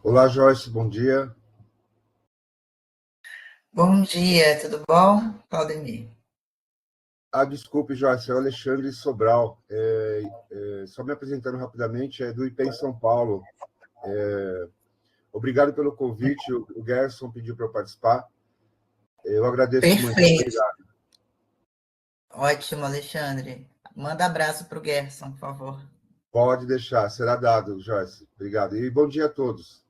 Olá, Joyce, bom dia. Bom dia, tudo bom, Claudemir? Desculpe, Joyce, é o Alexandre Sobral. Só me apresentando rapidamente, é do IPEM São Paulo. Obrigado pelo convite, o Gerson pediu para eu participar. Eu agradeço muito, Perfeito, obrigado. ótimo, Alexandre. Manda abraço para o Gerson, por favor. Pode deixar, será dado, Joyce. Obrigado. E bom dia a todos.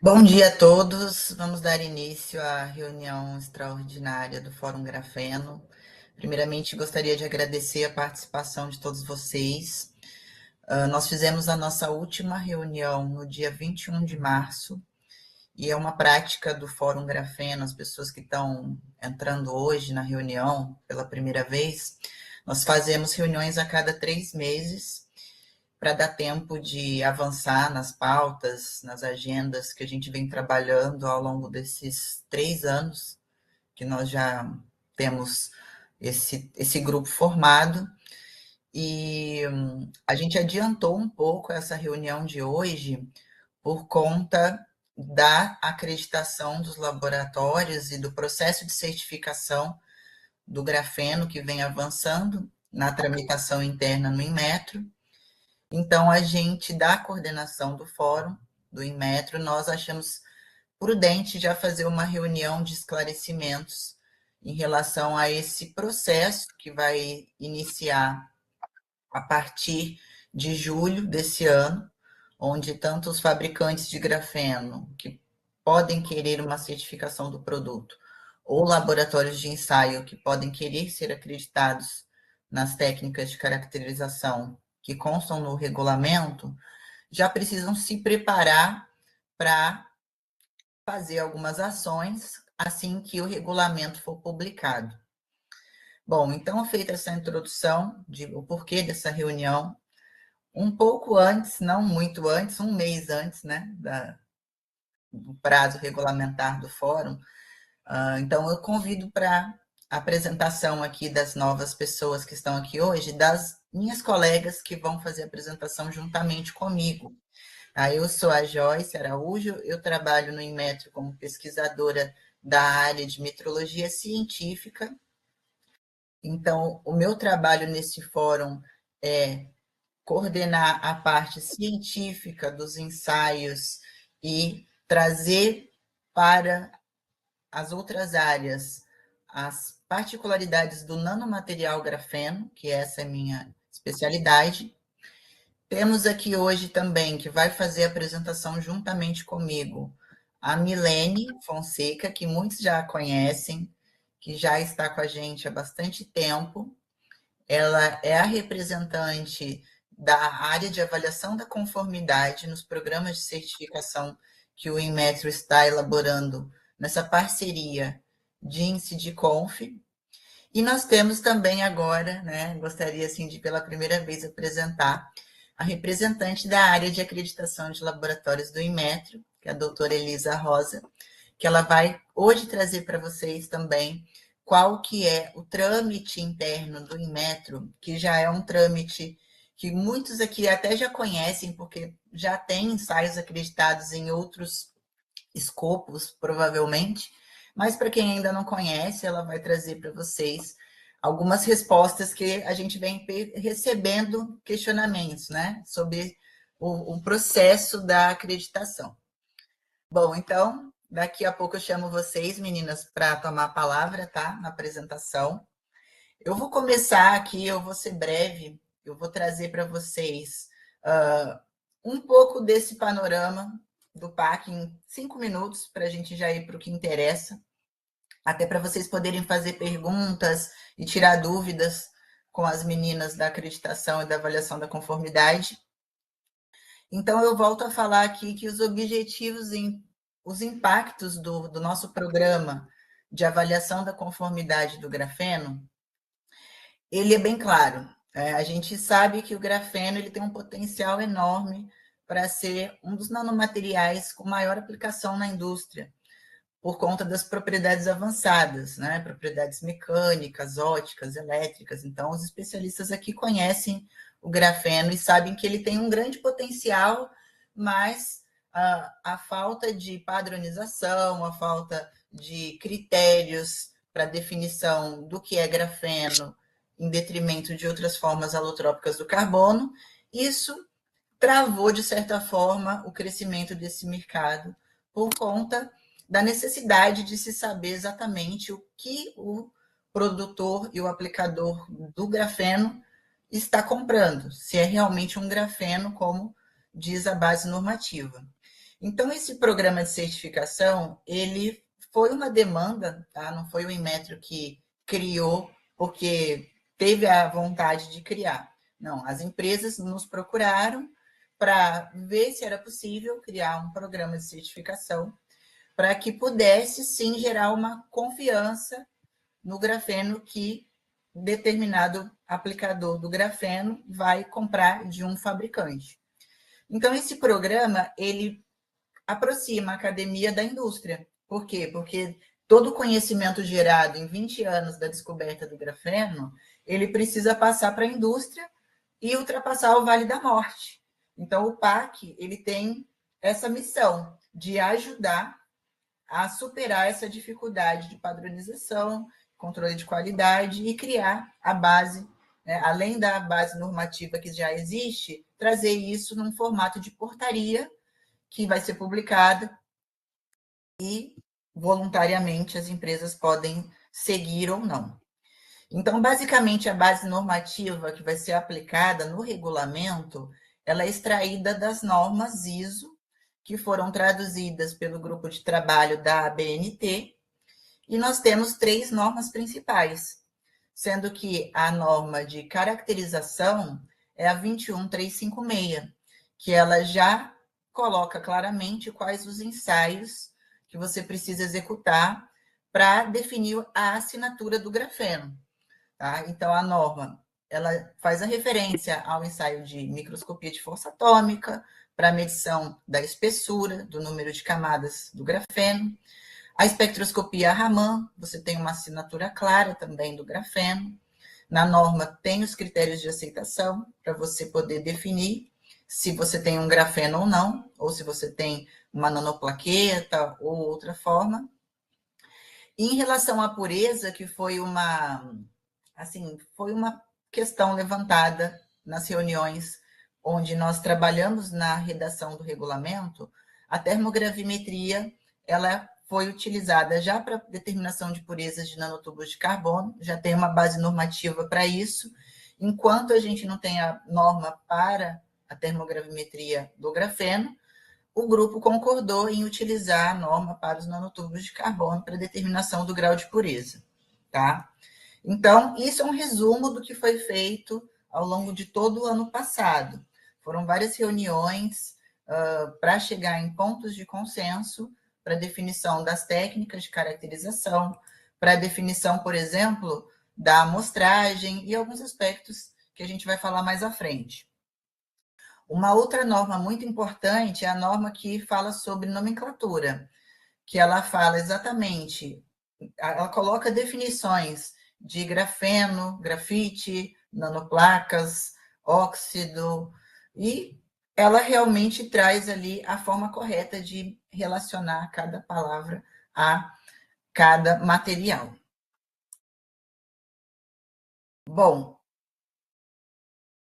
Bom dia a todos. Vamos dar início à reunião extraordinária do Fórum Grafeno. Primeiramente, gostaria de agradecer a participação de todos vocês. Nós fizemos a nossa última reunião no dia 21 de março, e é uma prática do Fórum Grafeno, as pessoas que estão entrando hoje na reunião pela primeira vez, nós fazemos reuniões a cada 3 meses, para dar tempo de avançar nas pautas, nas agendas que a gente vem trabalhando ao longo desses 3 anos que nós já temos esse grupo formado. E a gente adiantou um pouco essa reunião de hoje por conta da acreditação dos laboratórios e do processo de certificação do grafeno que vem avançando na tramitação interna no Inmetro. Então, a gente, da coordenação do fórum, do Inmetro, nós achamos prudente já fazer uma reunião de esclarecimentos em relação a esse processo que vai iniciar a partir de julho desse ano, onde tanto os fabricantes de grafeno, que podem querer uma certificação do produto, ou laboratórios de ensaio, que podem querer ser acreditados nas técnicas de caracterização que constam no regulamento, já precisam se preparar para fazer algumas ações assim que o regulamento for publicado. Bom, então, feita essa introdução de o porquê dessa reunião, um pouco antes, não muito antes, um mês antes, né, do prazo regulamentar do fórum, então eu convido para a apresentação aqui das novas pessoas que estão aqui hoje, das minhas colegas que vão fazer a apresentação juntamente comigo. Eu sou a Joyce Araújo, eu trabalho no Inmetro como pesquisadora da área de metrologia científica. Então, o meu trabalho nesse fórum é coordenar a parte científica dos ensaios e trazer para as outras áreas as particularidades do nanomaterial grafeno, que essa é a minha especialidade. Temos aqui hoje também, que vai fazer a apresentação juntamente comigo, a Milene Fonseca, que muitos já conhecem, que já está com a gente há bastante tempo. Ela é a representante da área de avaliação da conformidade nos programas de certificação que o Inmetro está elaborando nessa parceria DINSE-DICONF. E nós temos também agora, gostaria assim, de pela primeira vez apresentar a representante da área de acreditação de laboratórios do Inmetro, que é a doutora Elisa Rosa, que ela vai hoje trazer para vocês também qual que é o trâmite interno do Inmetro, que já é um trâmite que muitos aqui até já conhecem, porque já tem ensaios acreditados em outros escopos, provavelmente, mas para quem ainda não conhece, ela vai trazer para vocês algumas respostas que a gente vem recebendo questionamentos, sobre o processo da acreditação. Bom, então, daqui a pouco eu chamo vocês, meninas, para tomar a palavra, tá? Na apresentação. Eu vou começar aqui, eu vou ser breve, eu vou trazer para vocês um pouco desse panorama do PAC em 5 minutos, para a gente já ir para o que interessa, até para vocês poderem fazer perguntas e tirar dúvidas com as meninas da acreditação e da avaliação da conformidade. Então, eu volto a falar aqui que os objetivos, os impactos do nosso programa de avaliação da conformidade do grafeno, ele é bem claro. A gente sabe que o grafeno ele tem um potencial enorme para ser um dos nanomateriais com maior aplicação na indústria, por conta das propriedades avançadas, propriedades mecânicas, ópticas, elétricas. Então, os especialistas aqui conhecem o grafeno e sabem que ele tem um grande potencial, mas a falta de padronização, a falta de critérios para definição do que é grafeno, em detrimento de outras formas alotrópicas do carbono, isso travou, de certa forma, o crescimento desse mercado por conta da necessidade de se saber exatamente o que o produtor e o aplicador do grafeno está comprando, se é realmente um grafeno, como diz a base normativa. Então, esse programa de certificação, ele foi uma demanda, tá? Não foi o Inmetro que criou porque teve a vontade de criar. Não, as empresas nos procuraram para ver se era possível criar um programa de certificação para que pudesse, sim, gerar uma confiança no grafeno que determinado aplicador do grafeno vai comprar de um fabricante. Então, esse programa, ele aproxima a academia da indústria. Por quê? Porque todo o conhecimento gerado em 20 anos da descoberta do grafeno, ele precisa passar para a indústria e ultrapassar o Vale da Morte. Então, o PAC, ele tem essa missão de ajudar a superar essa dificuldade de padronização, controle de qualidade e criar a base, além da base normativa que já existe, trazer isso num formato de portaria que vai ser publicada e voluntariamente as empresas podem seguir ou não. Então, basicamente, a base normativa que vai ser aplicada no regulamento, ela é extraída das normas ISO, que foram traduzidas pelo grupo de trabalho da ABNT, e nós temos 3 normas principais, sendo que a norma de caracterização é a 21356, que ela já coloca claramente quais os ensaios que você precisa executar para definir a assinatura do grafeno. Tá? Então, a norma ela faz a referência ao ensaio de microscopia de força atômica, para a medição da espessura, do número de camadas do grafeno. A espectroscopia Raman, você tem uma assinatura clara também do grafeno. Na norma tem os critérios de aceitação para você poder definir se você tem um grafeno ou não, ou se você tem uma nanoplaqueta ou outra forma. E em relação à pureza, que foi uma questão levantada nas reuniões onde nós trabalhamos na redação do regulamento, a termogravimetria ela foi utilizada já para determinação de purezas de nanotubos de carbono, já tem uma base normativa para isso. Enquanto a gente não tem a norma para a termogravimetria do grafeno, o grupo concordou em utilizar a norma para os nanotubos de carbono para determinação do grau de pureza, tá? Então, isso é um resumo do que foi feito ao longo de todo o ano passado. Foram várias reuniões para chegar em pontos de consenso para definição das técnicas de caracterização, para a definição, por exemplo, da amostragem e alguns aspectos que a gente vai falar mais à frente. Uma outra norma muito importante é a norma que fala sobre nomenclatura, que ela fala exatamente, ela coloca definições de grafeno, grafite, nanoplacas, óxido, e ela realmente traz ali a forma correta de relacionar cada palavra a cada material. Bom,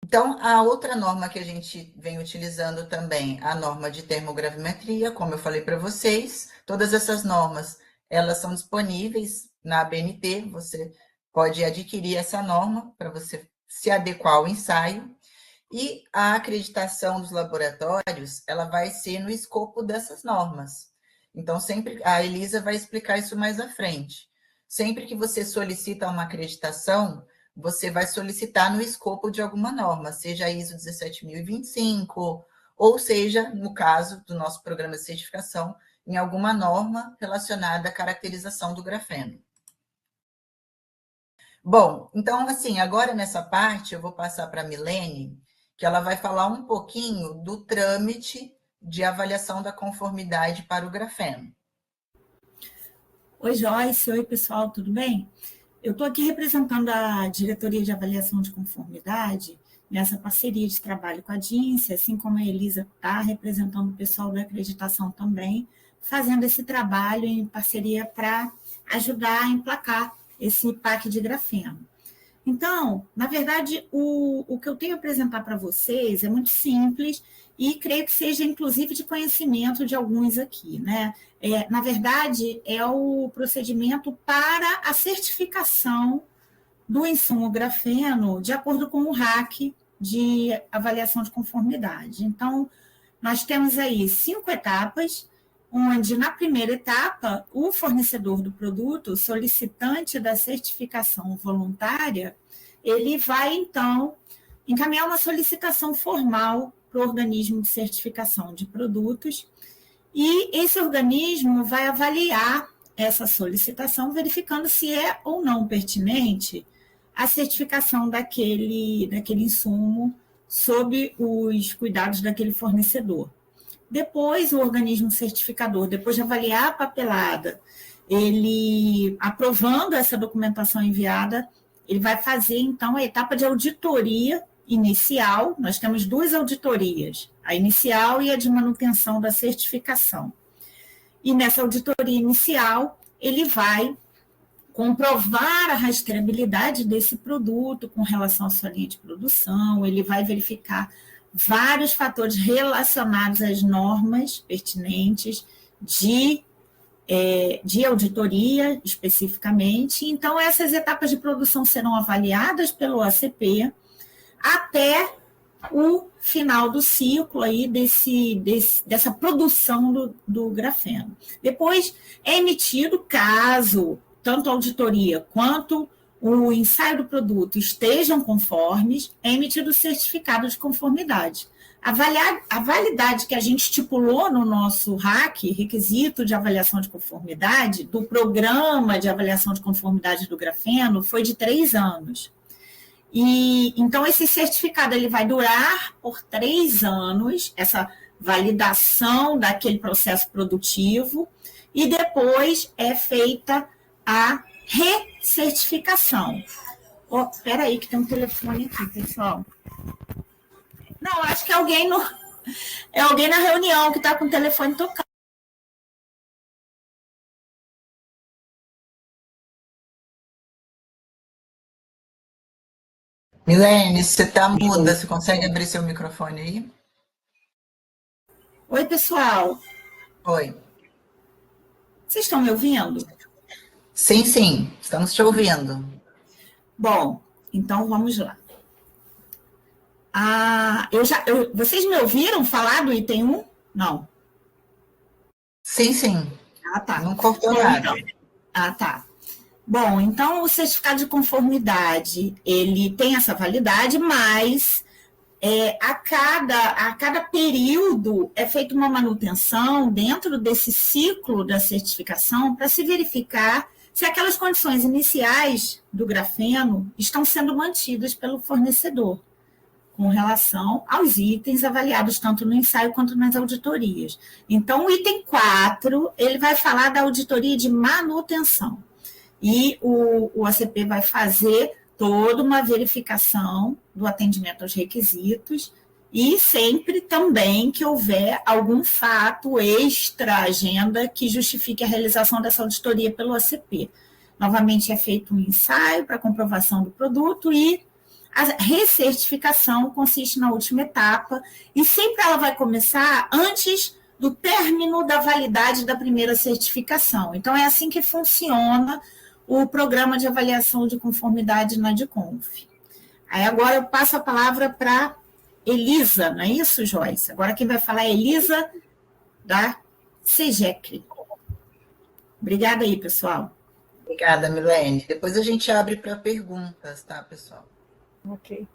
então, a outra norma que a gente vem utilizando também, a norma de termogravimetria, como eu falei para vocês, todas essas normas, elas são disponíveis na ABNT, você pode adquirir essa norma para você se adequar ao ensaio, e a acreditação dos laboratórios, ela vai ser no escopo dessas normas. Então, sempre a Elisa vai explicar isso mais à frente. Sempre que você solicita uma acreditação, você vai solicitar no escopo de alguma norma, seja a ISO 17025, ou seja, no caso do nosso programa de certificação, em alguma norma relacionada à caracterização do grafeno. Bom, então, assim, agora nessa parte eu vou passar para a Milene, que ela vai falar um pouquinho do trâmite de avaliação da conformidade para o grafeno. Oi, Joyce. Oi, pessoal, tudo bem? Eu estou aqui representando a Diretoria de Avaliação de Conformidade nessa parceria de trabalho com a DINSE, assim como a Elisa está representando o pessoal da acreditação também, fazendo esse trabalho em parceria para ajudar a emplacar esse PAC de grafeno. Então, na verdade, o que eu tenho a apresentar para vocês é muito simples e creio que seja, inclusive, de conhecimento de alguns aqui, né? Na verdade, é o procedimento para a certificação do insumo grafeno de acordo com o RAC de avaliação de conformidade. Então, nós temos aí 5 etapas, onde, na primeira etapa, o fornecedor do produto, solicitante da certificação voluntária, ele vai, então, encaminhar uma solicitação formal para o organismo de certificação de produtos, e esse organismo vai avaliar essa solicitação, verificando se é ou não pertinente a certificação daquele insumo sob os cuidados daquele fornecedor. Depois, o organismo certificador, depois de avaliar a papelada, ele, aprovando essa documentação enviada, ele vai fazer, então, a etapa de auditoria inicial. Nós temos 2 auditorias, a inicial e a de manutenção da certificação. E nessa auditoria inicial, ele vai comprovar a rastreabilidade desse produto com relação à sua linha de produção, ele vai verificar vários fatores relacionados às normas pertinentes de auditoria, especificamente. Então, essas etapas de produção serão avaliadas pelo ACP até o final do ciclo aí dessa produção do grafeno. Depois é emitido, caso tanto a auditoria quanto o ensaio do produto estejam conformes, é emitido o certificado de conformidade. A validade que a gente estipulou no nosso RAC, requisito de avaliação de conformidade, do programa de avaliação de conformidade do grafeno, foi de 3 anos. E então, esse certificado ele vai durar por 3 anos, essa validação daquele processo produtivo, e depois é feita a recertificação. Espera aí que tem um telefone aqui, pessoal. Não, acho que é alguém na reunião que está com o telefone tocando. Milene, você está muda, você consegue abrir seu microfone aí? Oi, pessoal. Oi. Vocês estão me ouvindo? Sim, sim, estamos te ouvindo. Bom, então vamos lá. Vocês me ouviram falar do item 1? Não. Sim, sim. Ah, tá. Não cortou nada. Então, tá. Bom, então o certificado de conformidade, ele tem essa validade, mas a cada período é feita uma manutenção dentro desse ciclo da certificação para se verificar se aquelas condições iniciais do grafeno estão sendo mantidas pelo fornecedor com relação aos itens avaliados tanto no ensaio quanto nas auditorias. Então, o item 4, ele vai falar da auditoria de manutenção. E o ACP vai fazer toda uma verificação do atendimento aos requisitos e sempre também que houver algum fato extra-agenda que justifique a realização dessa auditoria pelo ACP. Novamente, é feito um ensaio para comprovação do produto e a recertificação consiste na última etapa e sempre ela vai começar antes do término da validade da primeira certificação. Então, é assim que funciona o programa de avaliação de conformidade na DICONF. Aí agora eu passo a palavra para Elisa, não é isso, Joyce? Agora quem vai falar é Elisa, da SEGECRE. Obrigada aí, pessoal. Obrigada, Milene. Depois a gente abre para perguntas, tá, pessoal? Ok.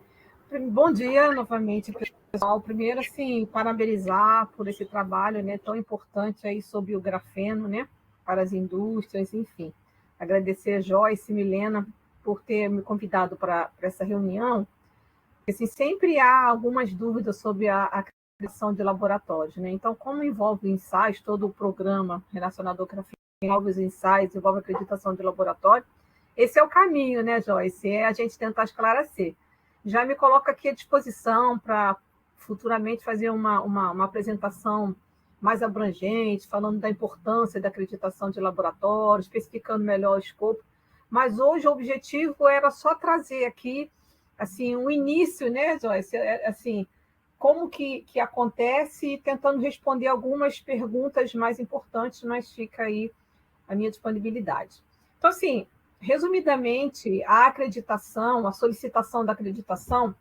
Bom dia novamente, pessoal. Primeiro, assim, parabenizar por esse trabalho, né, tão importante aí sobre o grafeno, né, para as indústrias, enfim. Agradecer a Joyce e Milena por ter me convidado para essa reunião. Assim, sempre há algumas dúvidas sobre a acreditação de laboratórios, né? Então, como envolve ensaios, todo o programa relacionado ao grafeno envolve os ensaios, envolve a acreditação de laboratório, esse é o caminho, né, Joyce? É a gente tentar esclarecer. Já me coloco aqui à disposição para futuramente fazer uma apresentação mais abrangente, falando da importância da acreditação de laboratório, especificando melhor o escopo. Mas hoje o objetivo era só trazer aqui assim, um início, né, Joyce? Assim, como que acontece e tentando responder algumas perguntas mais importantes, mas fica aí a minha disponibilidade. Então, assim, resumidamente, a acreditação, a solicitação da acreditação,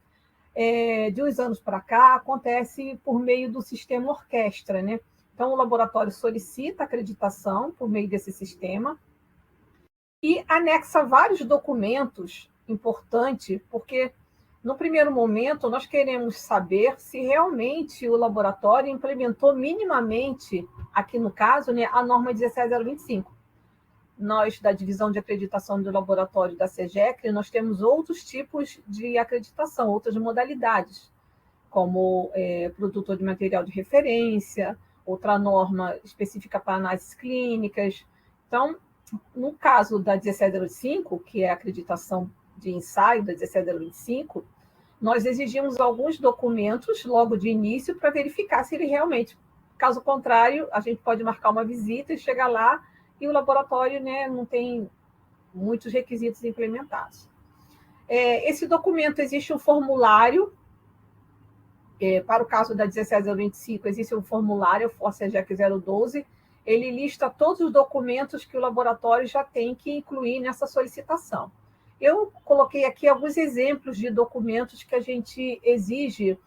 de uns anos para cá, acontece por meio do sistema orquestra, né? Então, o laboratório solicita acreditação por meio desse sistema e anexa vários documentos importantes, porque, no primeiro momento, nós queremos saber se realmente o laboratório implementou minimamente, aqui no caso, né, a norma 17025. Nós, da Divisão de Acreditação do Laboratório da SEGECRE, nós temos outros tipos de acreditação, outras modalidades, como produtor de material de referência, outra norma específica para análises clínicas. Então, no caso da 17025, que é a acreditação de ensaio da 17025, nós exigimos alguns documentos logo de início para verificar se ele realmente, caso contrário, a gente pode marcar uma visita e chegar lá e o laboratório, né, não tem muitos requisitos implementados. Esse documento, existe um formulário, para o caso da 17025, existe um formulário, o FORSEGEC 012, ele lista todos os documentos que o laboratório já tem que incluir nessa solicitação. Eu coloquei aqui alguns exemplos de documentos que a gente exige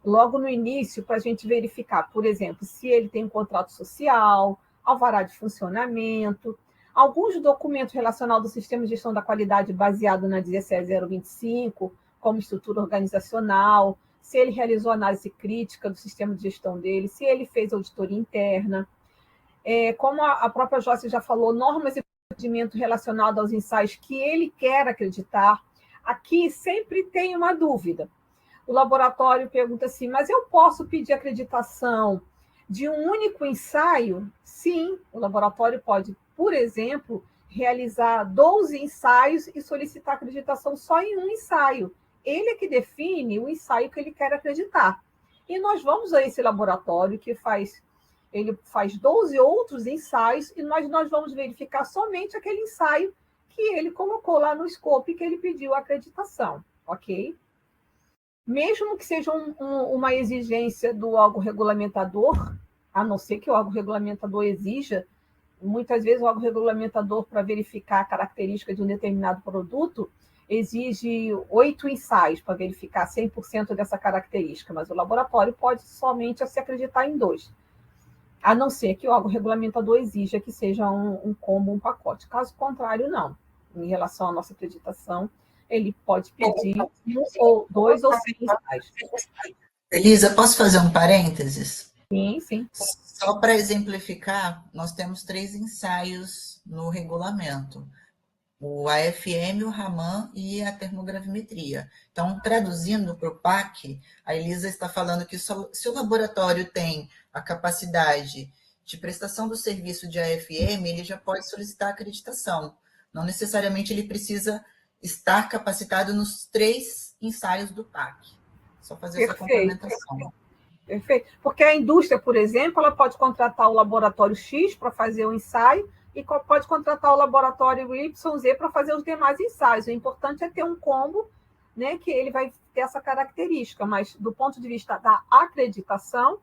logo no início para a gente verificar, por exemplo, se ele tem um contrato social, alvará de funcionamento, alguns documentos relacionados ao sistema de gestão da qualidade baseado na 17025, como estrutura organizacional, se ele realizou análise crítica do sistema de gestão dele, se ele fez auditoria interna. Como a própria Joyce já falou, normas e procedimento relacionado aos ensaios que ele quer acreditar. Aqui sempre tem uma dúvida. O laboratório pergunta assim, mas eu posso pedir acreditação De um único ensaio, sim, o laboratório pode, por exemplo, realizar 12 ensaios e solicitar acreditação só em um ensaio. Ele é que define o ensaio que ele quer acreditar. E nós vamos a esse laboratório ele faz 12 outros ensaios e nós vamos verificar somente aquele ensaio que ele colocou lá no scope que ele pediu a acreditação, ok? Mesmo que seja uma exigência do órgão regulamentador, a não ser que o órgão regulamentador exija, muitas vezes o órgão regulamentador, para verificar a característica de um determinado produto, exige 8 ensaios para verificar 100% dessa característica, mas o laboratório pode somente se acreditar em 2, a não ser que o órgão regulamentador exija que seja um combo, um pacote. Caso contrário, não. Em relação à nossa acreditação, ele pode pedir 1 ou 2 ou 100 ensaios. Elisa, posso fazer um parênteses? Sim, sim. Só para exemplificar, nós temos 3 ensaios no regulamento: o AFM, o Raman e a termogravimetria. Então, traduzindo para o PAC, a Elisa está falando que se o laboratório tem a capacidade de prestação do serviço de AFM, ele já pode solicitar acreditação. Não necessariamente ele precisa estar capacitado nos 3 ensaios do PAC. Só fazer essa complementação. Perfeito. Porque a indústria, por exemplo, ela pode contratar o laboratório X para fazer o ensaio e pode contratar o laboratório YZ para fazer os demais ensaios. O importante é ter um combo, né, que ele vai ter essa característica, mas do ponto de vista da acreditação,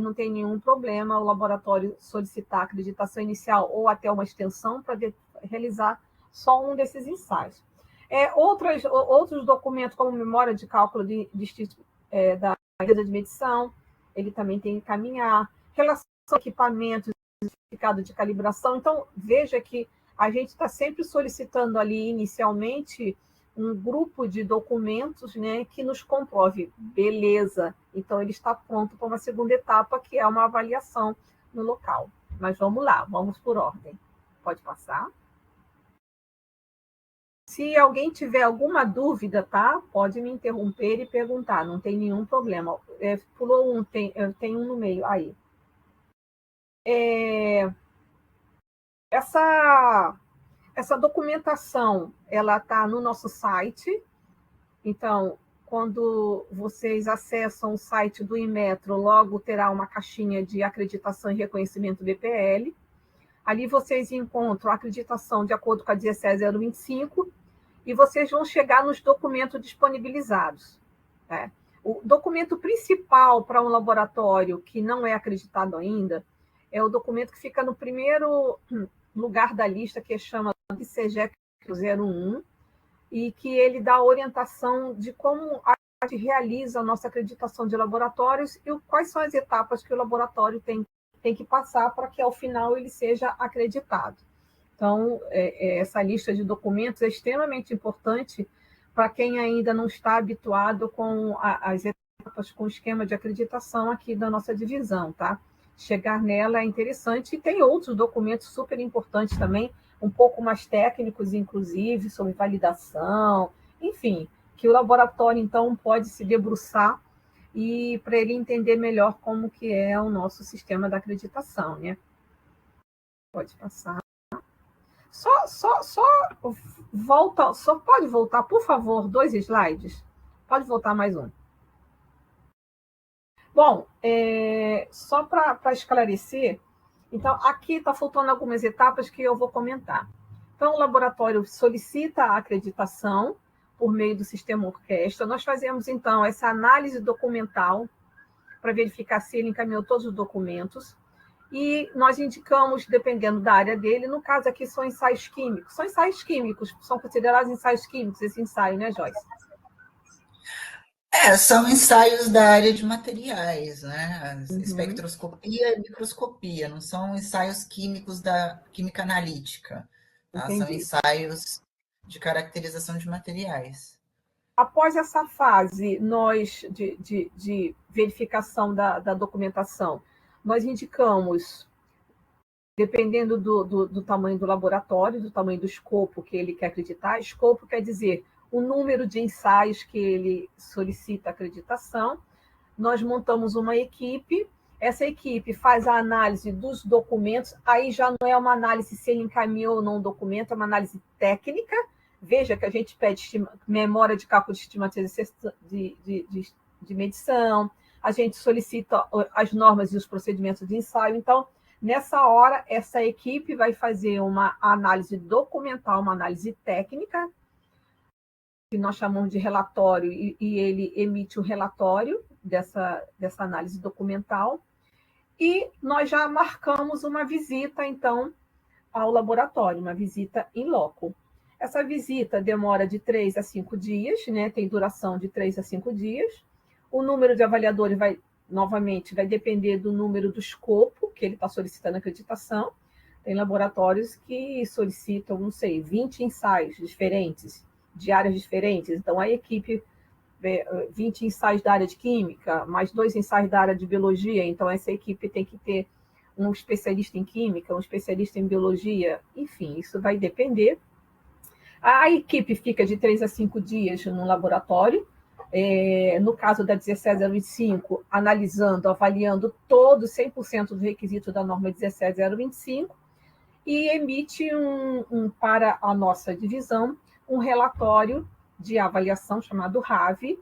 não tem nenhum problema o laboratório solicitar acreditação inicial ou até uma extensão para realizar só um desses ensaios. Outros documentos, como memória de cálculo da empresa de medição, ele também tem que encaminhar, relação a equipamentos, certificado de calibração. Então, veja que a gente está sempre solicitando ali, inicialmente, um grupo de documentos, né, que nos comprove, beleza, então ele está pronto para uma segunda etapa, que é uma avaliação no local. Mas vamos lá, vamos por ordem. Pode passar. Se alguém tiver alguma dúvida, tá? Pode me interromper e perguntar, não tem nenhum problema. Pulou um, tem um no meio, aí. Essa documentação, ela está no nosso site. Então, quando vocês acessam o site do Inmetro, logo terá uma caixinha de acreditação e reconhecimento BPL. Ali vocês encontram a acreditação de acordo com a 17025 e vocês vão chegar nos documentos disponibilizados, né? O documento principal para um laboratório que não é acreditado ainda é o documento que fica no primeiro lugar da lista, que chama de CGEC 01, e que ele dá orientação de como a gente realiza a nossa acreditação de laboratórios e quais são as etapas que o laboratório tem que passar para que, ao final, ele seja acreditado. Então, essa lista de documentos é extremamente importante para quem ainda não está habituado com as etapas, com o esquema de acreditação aqui da nossa divisão, tá? Chegar nela é interessante, e tem outros documentos super importantes também, um pouco mais técnicos, inclusive, sobre validação, enfim, que o laboratório, então, pode se debruçar e para ele entender melhor como que é o nosso sistema da acreditação, né? Pode passar. Só pode voltar, por favor, 2 slides? Pode voltar mais um. Bom, só para esclarecer, então, aqui está faltando algumas etapas que eu vou comentar. Então, o laboratório solicita a acreditação por meio do sistema orquestra. Nós fazemos, então, essa análise documental para verificar se ele encaminhou todos os documentos. E nós indicamos, dependendo da área dele, no caso aqui são ensaios químicos. São ensaios químicos, são considerados ensaios químicos esse ensaio, né, Joyce? São ensaios da área de materiais, né? Espectroscopia e microscopia, não são ensaios químicos da química analítica, tá? São ensaios de caracterização de materiais. Após essa fase de verificação da documentação, nós indicamos, dependendo do tamanho do laboratório, do tamanho do escopo que ele quer acreditar. Escopo quer dizer o número de ensaios que ele solicita acreditação. Nós montamos uma equipe Essa equipe faz a análise dos documentos, aí já não é uma análise se ele encaminhou ou não um documento, é uma análise técnica. Veja que a gente pede memória de cálculo de estimativa de medição, a gente solicita as normas e os procedimentos de ensaio. Então, nessa hora, essa equipe vai fazer uma análise documental, uma análise técnica, que nós chamamos de relatório, e ele emite um relatório dessa análise documental, e nós já marcamos uma visita, então, ao laboratório, uma visita in loco. Essa visita demora de 3 a 5 dias, né? Tem duração de 3 a 5 dias. O número de avaliadores vai depender do número do escopo que ele está solicitando acreditação. Tem laboratórios que solicitam, não sei, 20 ensaios diferentes, de áreas diferentes. Então, a equipe, 20 ensaios da área de química, mais 2 ensaios da área de biologia. Então, essa equipe tem que ter um especialista em química, um especialista em biologia. Enfim, isso vai depender. A equipe fica de 3 a 5 dias no laboratório. No caso da 17025, analisando, avaliando todo 100% do requisito da norma 17025, e emite para a nossa divisão um relatório de avaliação chamado RAV,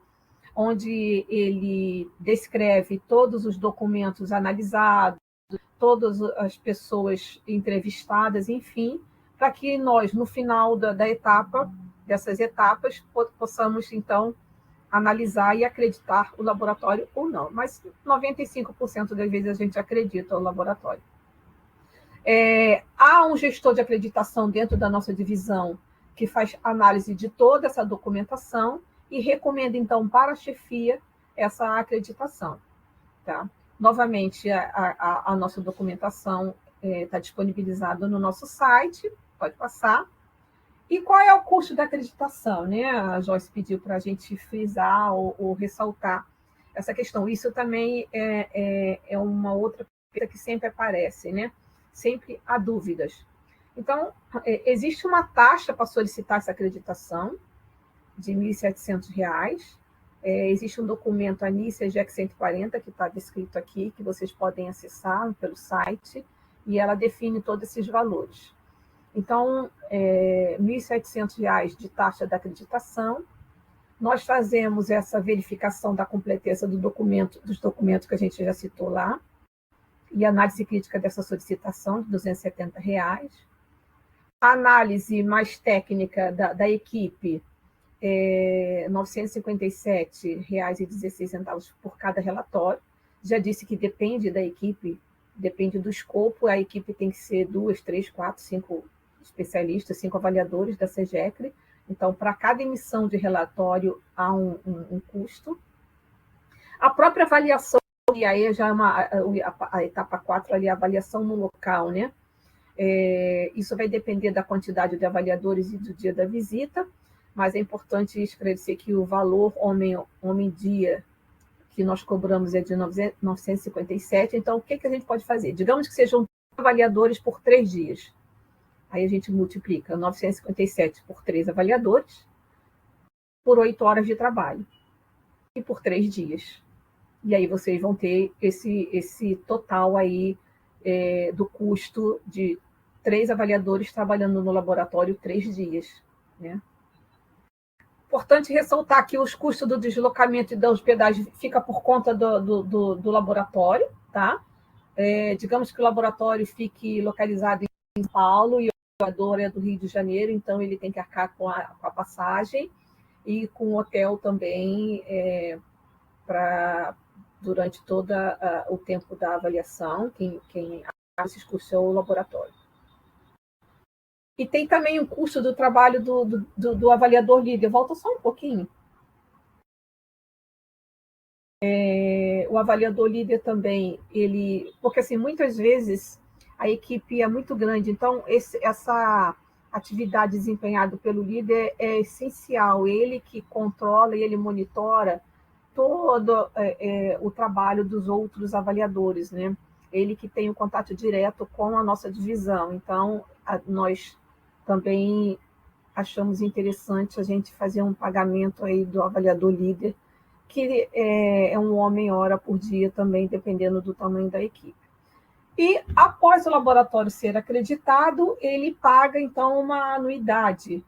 onde ele descreve todos os documentos analisados, todas as pessoas entrevistadas, enfim, para que nós, no final dessas etapas, possamos, então, analisar e acreditar o laboratório ou não. Mas 95% das vezes a gente acredita o laboratório. Há um gestor de acreditação dentro da nossa divisão que faz análise de toda essa documentação e recomenda, então, para a chefia essa acreditação. Tá? Novamente, a nossa documentação está disponibilizada no nosso site, pode passar. E qual é o custo da acreditação? Né? A Joyce pediu para a gente frisar ou ressaltar essa questão. Isso também é uma outra coisa que sempre aparece, né? Sempre há dúvidas. Então, existe uma taxa para solicitar essa acreditação de R$ 1.700. Existe um documento, a NICE GEC 140, que está descrito aqui, que vocês podem acessar pelo site, e ela define todos esses valores. Então, R$ 1.700 de taxa da acreditação. Nós fazemos essa verificação da completeza dos documentos que a gente já citou lá, e análise crítica dessa solicitação, de R$ 270. A análise mais técnica da equipe, R$ 957,16 por cada relatório. Já disse que depende da equipe, depende do escopo, a equipe tem que ser 2, 3, 4, 5 especialistas, 5 avaliadores da SEGECRE. Então, para cada emissão de relatório, há um custo. A própria avaliação, e aí já é a etapa 4, ali, a avaliação no local, né? Isso vai depender da quantidade de avaliadores e do dia da visita, mas é importante esclarecer que o valor homem-dia que nós cobramos é de 957. Então, o que a gente pode fazer? Digamos que sejam avaliadores por 3 dias. Aí a gente multiplica 957 por 3 avaliadores, por 8 horas de trabalho, e por 3 dias. E aí vocês vão ter esse total aí do custo de 3 avaliadores trabalhando no laboratório 3 dias. Né? Importante ressaltar que os custos do deslocamento e da hospedagem fica por conta do laboratório. Tá? Digamos que o laboratório fique localizado em São Paulo e o avaliador é do Rio de Janeiro, então ele tem que arcar com a passagem e com o hotel também durante todo o tempo da avaliação, quem esses custos é o laboratório. E tem também o custo do trabalho do avaliador líder. Volta só um pouquinho. O avaliador líder também, porque assim, muitas vezes a equipe é muito grande, então essa atividade desempenhada pelo líder é essencial. Ele que controla e ele monitora todo o trabalho dos outros avaliadores, né? Ele que tem o contato direto com a nossa divisão. Então, nós também achamos interessante a gente fazer um pagamento aí do avaliador líder que é um homem hora por dia também, dependendo do tamanho da equipe. E após o laboratório ser acreditado, ele paga, então, uma anuidade,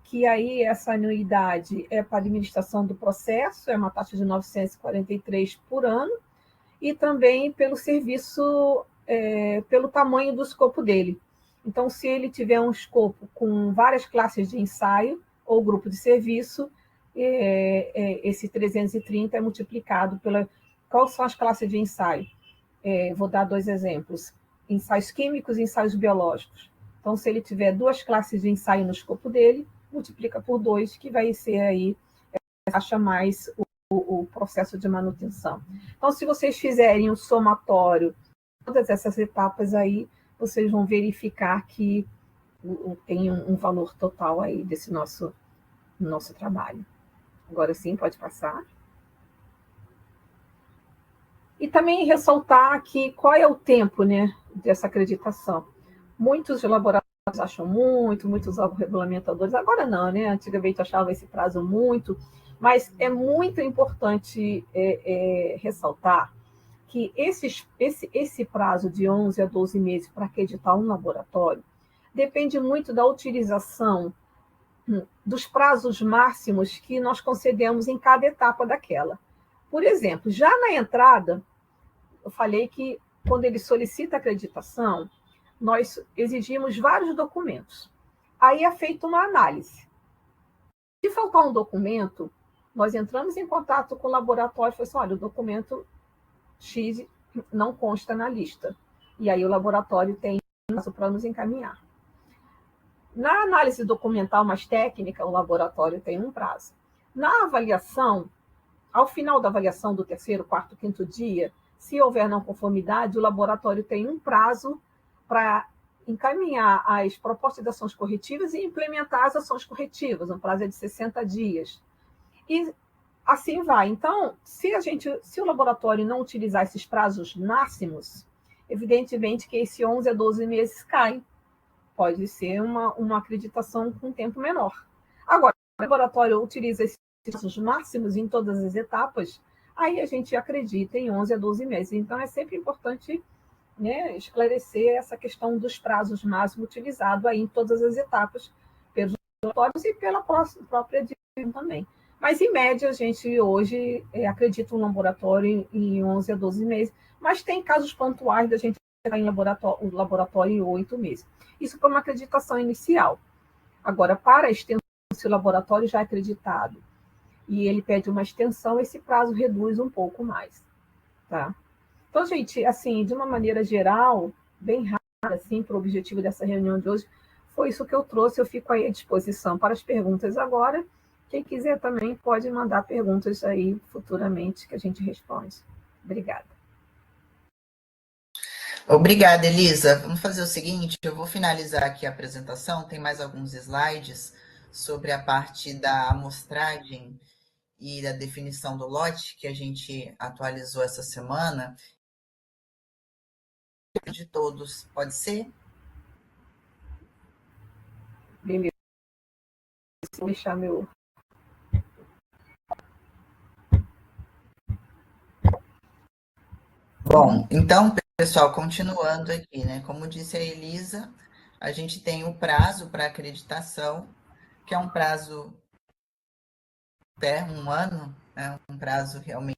que aí essa anuidade é para a administração do processo, é uma taxa de 943 por ano, e também pelo serviço, pelo tamanho do escopo dele. Então, se ele tiver um escopo com várias classes de ensaio ou grupo de serviço, esse 330 é multiplicado pela... Quais são as classes de ensaio? Vou dar 2 exemplos. Ensaios químicos e ensaios biológicos. Então, se ele tiver 2 classes de ensaio no escopo dele, multiplica por 2, que vai ser aí a taxa mais o processo de manutenção. Então, se vocês fizerem um somatório, todas essas etapas aí, vocês vão verificar que tem um valor total aí desse nosso trabalho. Agora sim, pode passar. E também ressaltar aqui qual é o tempo, né, dessa acreditação. Muitos laboratórios acham muitos regulamentadores, agora não, né? Antigamente achava esse prazo muito, mas é muito importante ressaltar que esse prazo de 11 a 12 meses para acreditar um laboratório depende muito da utilização dos prazos máximos que nós concedemos em cada etapa daquela. Por exemplo, já na entrada, eu falei que quando ele solicita acreditação, nós exigimos vários documentos. Aí é feita uma análise. Se faltar um documento, nós entramos em contato com o laboratório e falamos assim, olha, o documento X não consta na lista. E aí o laboratório tem prazo para nos encaminhar. Na análise documental mais técnica, o laboratório tem um prazo. Na avaliação, ao final da avaliação do 3º, 4º, 5º dia, se houver não conformidade, o laboratório tem um prazo para encaminhar as propostas de ações corretivas e implementar as ações corretivas, um prazo de 60 dias. E assim vai. Então, se o laboratório não utilizar esses prazos máximos, evidentemente que esse 11 a 12 meses cai. Pode ser uma acreditação com tempo menor. Agora, se o laboratório utiliza esses prazos máximos em todas as etapas, aí a gente acredita em 11 a 12 meses. Então, é sempre importante, né, esclarecer essa questão dos prazos máximos utilizados aí em todas as etapas, pelos laboratórios e pela própria direção também. Mas, em média, a gente hoje acredita um laboratório em 11 a 12 meses, mas tem casos pontuais da gente chegar em laboratório em 8 meses. Isso foi uma acreditação inicial. Agora, para a extensão, se o laboratório já é acreditado e ele pede uma extensão, esse prazo reduz um pouco mais. Tá? Então, gente, assim, de uma maneira geral, bem rápida, assim, para o objetivo dessa reunião de hoje, foi isso que eu trouxe. Eu fico aí à disposição para as perguntas agora. Quem quiser também pode mandar perguntas aí futuramente que a gente responde. Obrigada. Obrigada, Elisa. Vamos fazer o seguinte, eu vou finalizar aqui a apresentação, tem mais alguns slides sobre a parte da amostragem e da definição do lote, que a gente atualizou essa semana. De todos, pode ser? Beleza. Vou deixar meu... Bom, então, pessoal, continuando aqui, né? Como disse a Elisa, a gente tem o prazo para acreditação, que é um prazo até 1 ano, né? Um prazo realmente